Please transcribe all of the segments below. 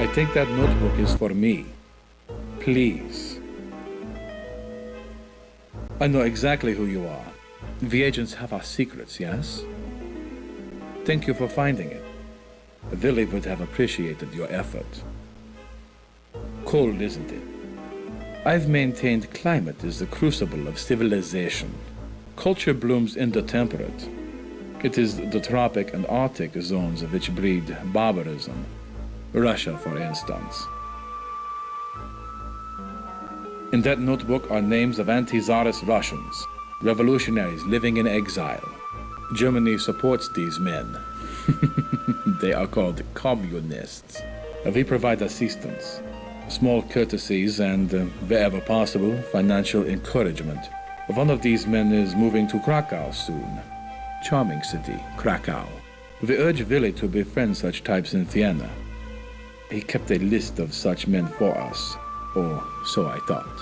I think that notebook is for me. Please. I know exactly who you are. The agents have our secrets, yes? Thank you for finding it. Willie would have appreciated your effort. Cold, isn't it? I've maintained climate is the crucible of civilization. Culture blooms in the temperate. It is the tropic and Arctic zones which breed barbarism. Russia, for instance. In that notebook are names of anti-Tsarist Russians, revolutionaries living in exile. Germany supports these men. They are called communists. We provide assistance, small courtesies, and, wherever possible, financial encouragement. One of these men is moving to Krakow soon. Charming city, Krakow. We urge Willie to befriend such types in Vienna. He kept a list of such men for us, or so I thought.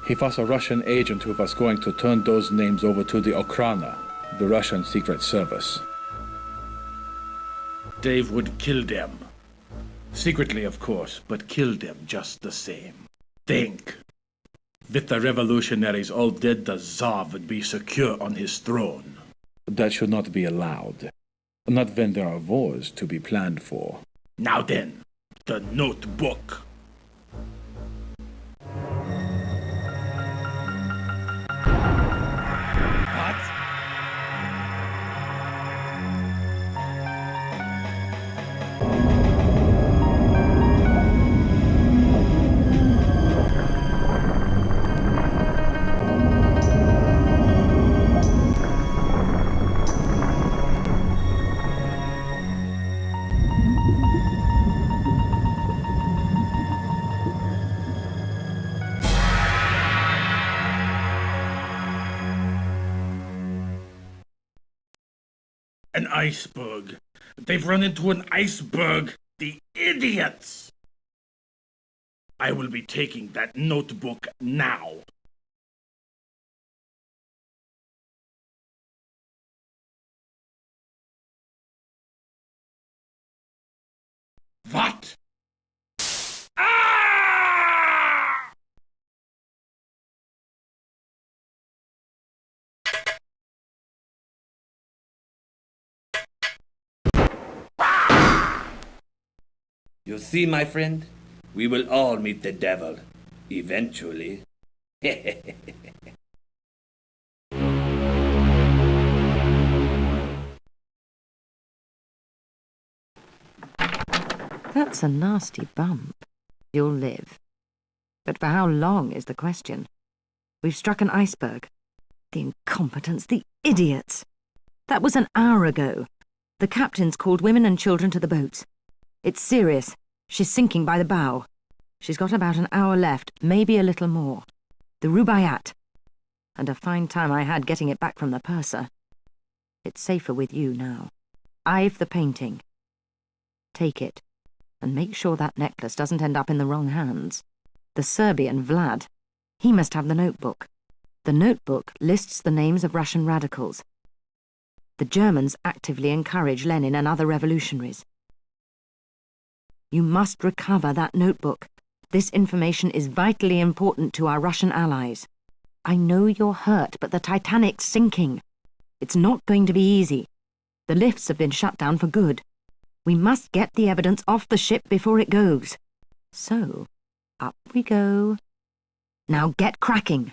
He was a Russian agent who was going to turn those names over to the Okhrana, the Russian Secret Service. Dave would kill them. Secretly, of course, but kill them just the same. Think. With the revolutionaries all dead, the Tsar would be secure on his throne. That should not be allowed. Not when there are wars to be planned for. Now then, the notebook. An iceberg. They've run into an iceberg. The idiots! I will be taking that notebook now. What? Ah! You see, my friend, we will all meet the devil, eventually. That's a nasty bump. You'll live. But for how long is the question? We've struck an iceberg. The incompetents, the idiots! That was an hour ago. The captain's called women and children to the boats. It's serious. She's sinking by the bow. She's got about an hour left, maybe a little more. The Rubaiyat. And a fine time I had getting it back from the purser. It's safer with you now. I've the painting. Take it, and make sure that necklace doesn't end up in the wrong hands. The Serbian, Vlad, he must have the notebook. The notebook lists the names of Russian radicals. The Germans actively encourage Lenin and other revolutionaries. You must recover that notebook. This information is vitally important to our Russian allies. I know you're hurt, but the Titanic's sinking. It's not going to be easy. The lifts have been shut down for good. We must get the evidence off the ship before it goes. So, up we go. Now get cracking.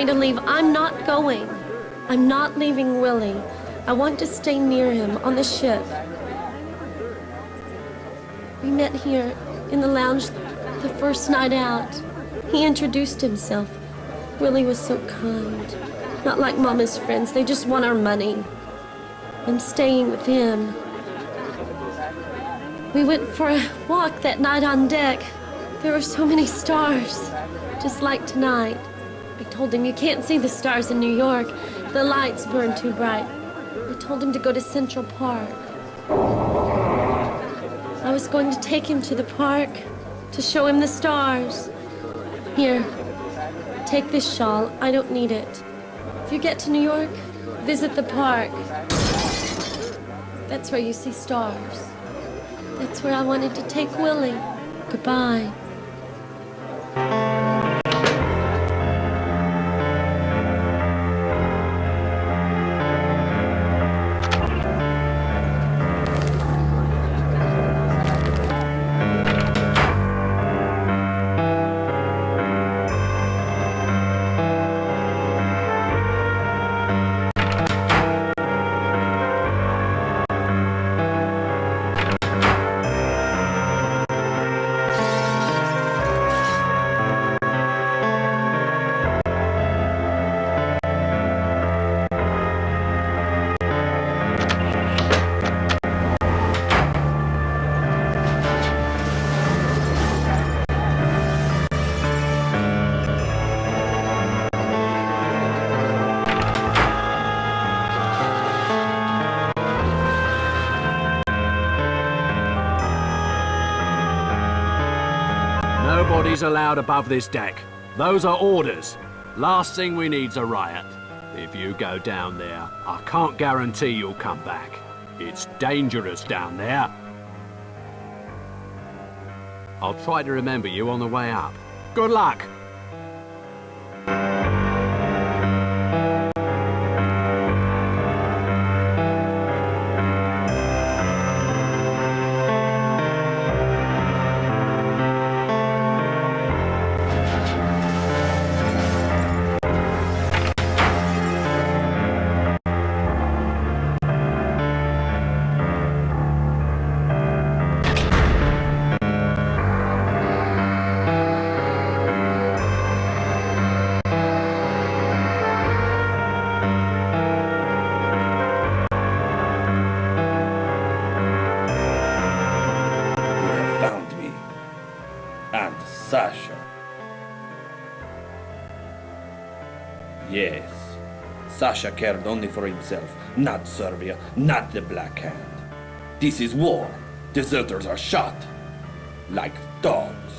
me to leave, I'm not going. I'm not leaving Willie. I want to stay near him on the ship. We met here in the lounge the first night out. He introduced himself. Willie was so kind. Not like Mama's friends, they just want our money. I'm staying with him. We went for a walk that night on deck. There were so many stars, just like tonight. I told him you can't see the stars in New York. The lights burn too bright. I told him to go to Central Park. I was going to take him to the park to show him the stars. Here, take this shawl. I don't need it. If you get to New York, visit the park. That's where you see stars. That's where I wanted to take Willie. Goodbye. Nobody's allowed above this deck. Those are orders. Last thing we need's a riot. If you go down there, I can't guarantee you'll come back. It's dangerous down there. I'll try to remember you on the way up. Good luck! Sasha. Yes, Sasha cared only for himself, not Serbia, not the Black Hand. This is war. Deserters are shot. Like dogs.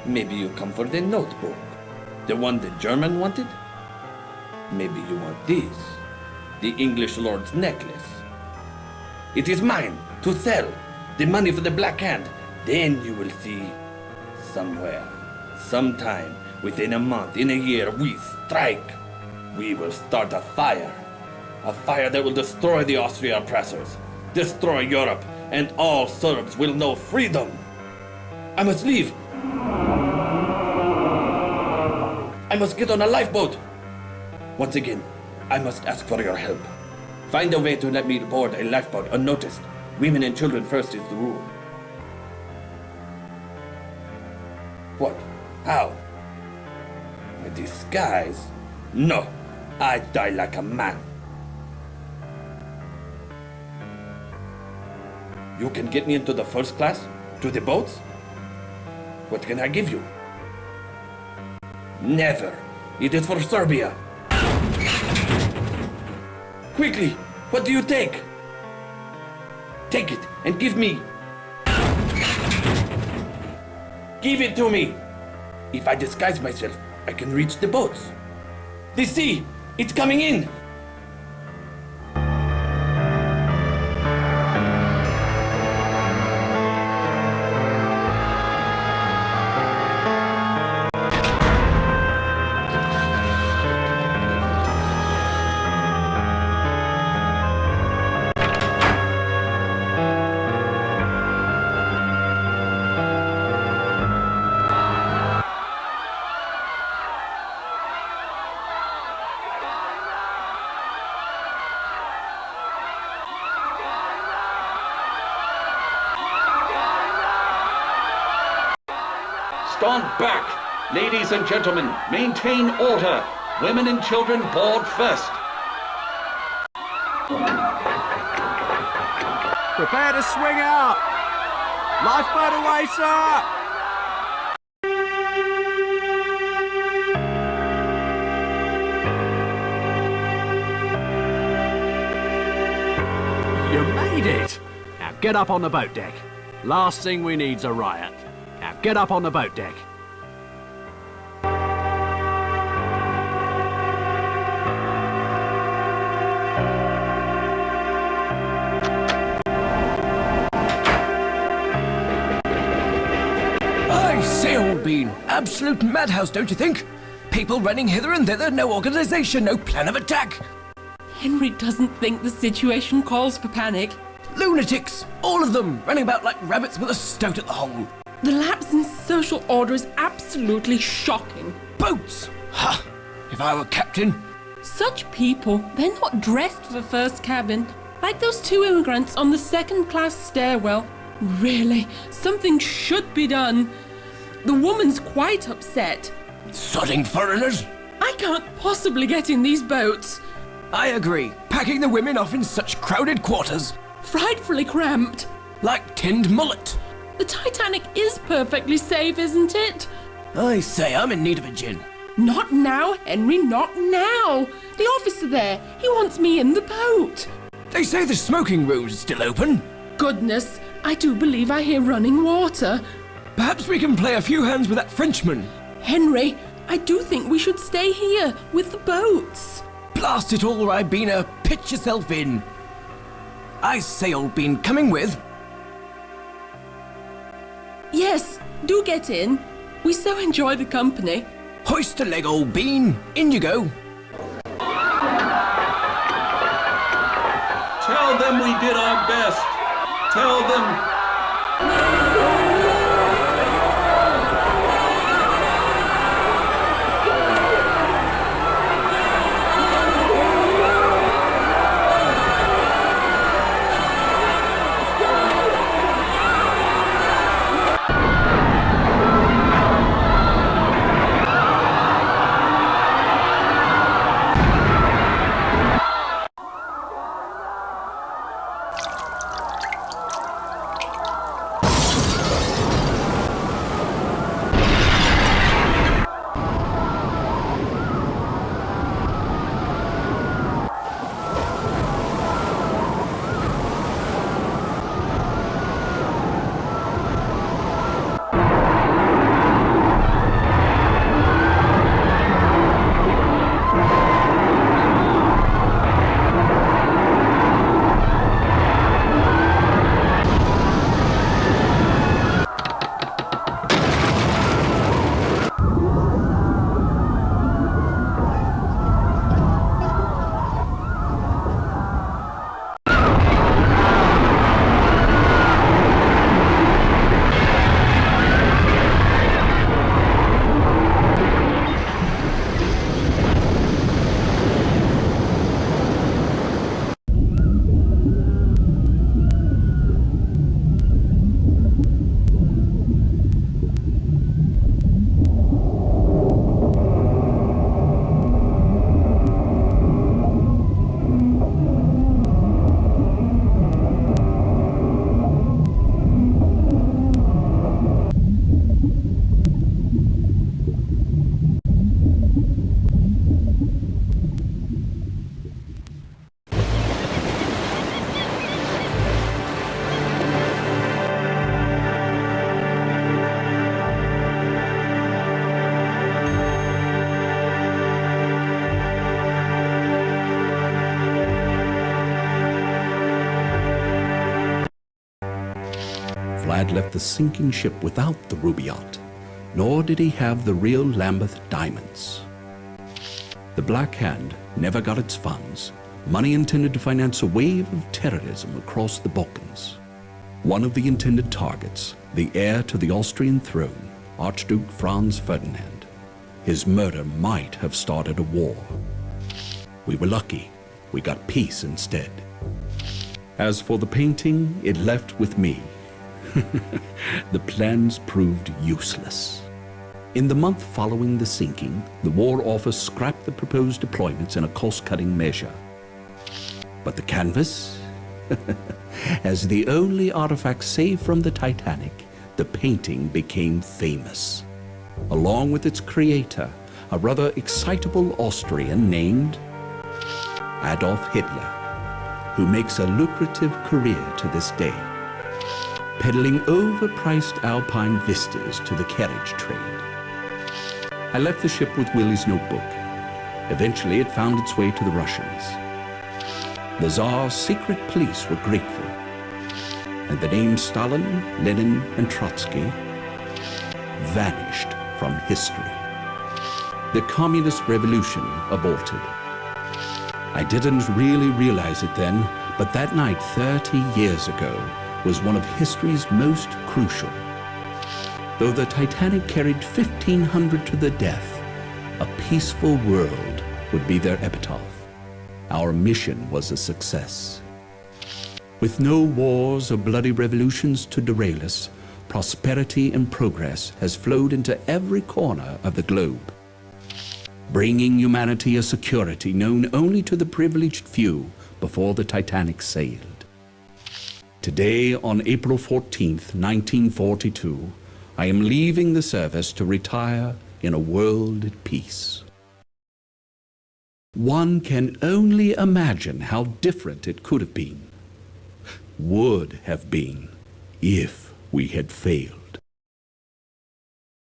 Maybe you come for the notebook. The one the German wanted? Maybe you want this. The English Lord's necklace. It is mine to sell. The money for the Black Hand. Then you will see. Somewhere, sometime, within a month, in a year, we strike. We will start a fire. A fire that will destroy the Austrian oppressors, destroy Europe, and all Serbs will know freedom. I must leave. I must get on a lifeboat. Once again, I must ask for your help. Find a way to let me board a lifeboat unnoticed. Women and children first is the rule. What? How? A disguise? No, I die like a man. You can get me into the first class? To the boats? What can I give you? Never. It is for Serbia. Quickly, what do you take? Take it and give me. Give it to me! If I disguise myself, I can reach the boats. The sea! It's coming in! Stand back! Ladies and gentlemen, maintain order! Women and children board first! Prepare to swing out! Lifeboat away, sir! You made it! Now get up on the boat deck. Last thing we need's a riot. Now get up on the boat deck. I say, old bean, absolute madhouse, don't you think? People running hither and thither, no organization, no plan of attack. Henry doesn't think the situation calls for panic. Lunatics, all of them, running about like rabbits with a stoat at the hole. The lapse in social order is absolutely shocking. Boats! Ha! If I were captain. Such people, they're not dressed for first cabin, like those two immigrants on the second-class stairwell. Really, something should be done. The woman's quite upset. Sodding foreigners! I can't possibly get in these boats. I agree, packing the women off in such crowded quarters. Frightfully cramped. Like tinned mullet. The Titanic is perfectly safe, isn't it? I say, I'm in need of a gin. Not now, Henry, not now. The officer there, he wants me in the boat. They say the smoking room's still open. Goodness, I do believe I hear running water. Perhaps we can play a few hands with that Frenchman. Henry, I do think we should stay here with the boats. Blast it all, Ribena, pitch yourself in. I say, old bean, coming with? Yes, do get in. We so enjoy the company. Hoist a leg, old bean. In you go. Tell them we did our best! Tell them... Vlad left the sinking ship without the ruby yacht, nor did he have the real Lambeth diamonds. The Black Hand never got its funds, money intended to finance a wave of terrorism across the Balkans. One of the intended targets, the heir to the Austrian throne, Archduke Franz Ferdinand. His murder might have started a war. We were lucky. We got peace instead. As for the painting, it left with me. The plans proved useless. In the month following the sinking, the War Office scrapped the proposed deployments in a cost-cutting measure. But the canvas? As the only artifact saved from the Titanic, the painting became famous. Along with its creator, a rather excitable Austrian named Adolf Hitler, who makes a lucrative career to this day, peddling overpriced alpine vistas to the carriage trade. I left the ship with Willie's notebook. Eventually, it found its way to the Russians. The Tsar's secret police were grateful, and the names Stalin, Lenin, and Trotsky vanished from history. The communist revolution aborted. I didn't really realize it then, but that night 30 years ago was one of history's most crucial. Though the Titanic carried 1,500 to the death, a peaceful world would be their epitaph. Our mission was a success. With no wars or bloody revolutions to derail us, prosperity and progress has flowed into every corner of the globe, bringing humanity a security known only to the privileged few before the Titanic sailed. Today, on April 14th, 1942, I am leaving the service to retire in a world at peace. One can only imagine how different it could have been, would have been, if we had failed.